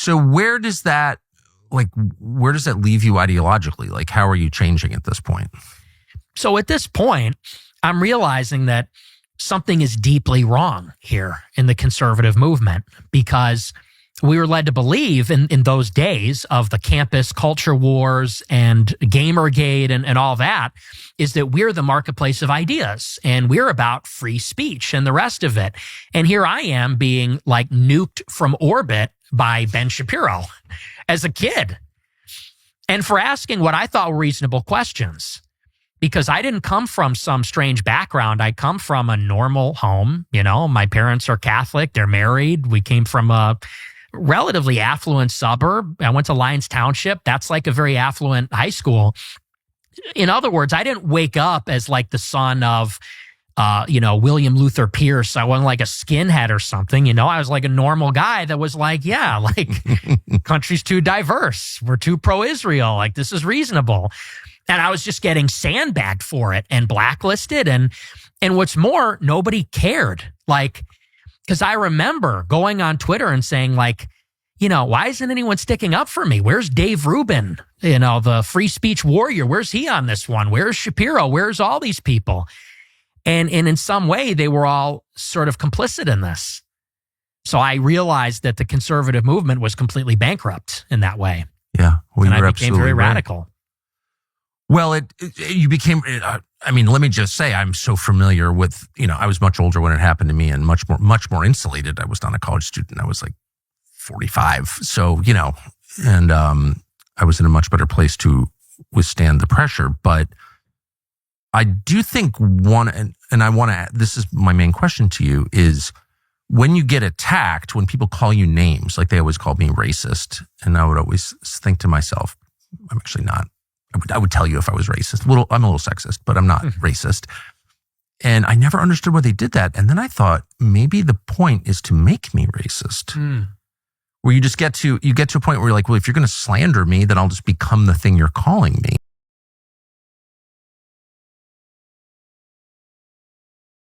So where does that leave you ideologically? Like, how are you changing at this point? So at this point, I'm realizing that something is deeply wrong here in the conservative movement, because we were led to believe in those days of the campus culture wars and Gamergate and all that, is that we're the marketplace of ideas and we're about free speech and the rest of it. And here I am being like nuked from orbit by Ben Shapiro as a kid, and for asking what I thought were reasonable questions. Because I didn't come from some strange background. I come from a normal home. You know, my parents are Catholic. They're married. We came from a relatively affluent suburb. I went to Lyons Township. That's like a very affluent high school. In other words, I didn't wake up as like the son of, William Luther Pierce. I wasn't like a skinhead or something. You know, I was like a normal guy that was like, yeah, like country's too diverse. We're too pro-Israel. Like, this is reasonable. And I was just getting sandbagged for it and blacklisted. And what's more, nobody cared. Like, because I remember going on Twitter and saying, like, you know, why isn't anyone sticking up for me? Where's Dave Rubin? You know, the free speech warrior. Where's he on this one? Where's Shapiro? Where's all these people? And in some way, they were all sort of complicit in this. So I realized that the conservative movement was completely bankrupt in that way. Yeah. Well, and I became very radical. Well, you became, I mean, let me just say, I'm so familiar with, you know, I was much older when it happened to me and much more insulated. I was not a college student. I was like 45. So, you know, and I was in a much better place to withstand the pressure. But I do think this is my main question to you, is when you get attacked, when people call you names, like they always called me racist, and I would always think to myself, I'm actually not. I would tell you if I was racist. I'm a little sexist, but I'm not racist. And I never understood why they did that. And then I thought maybe the point is to make me racist. Where you get to a point where you're like, well, if you're going to slander me, then I'll just become the thing you're calling me.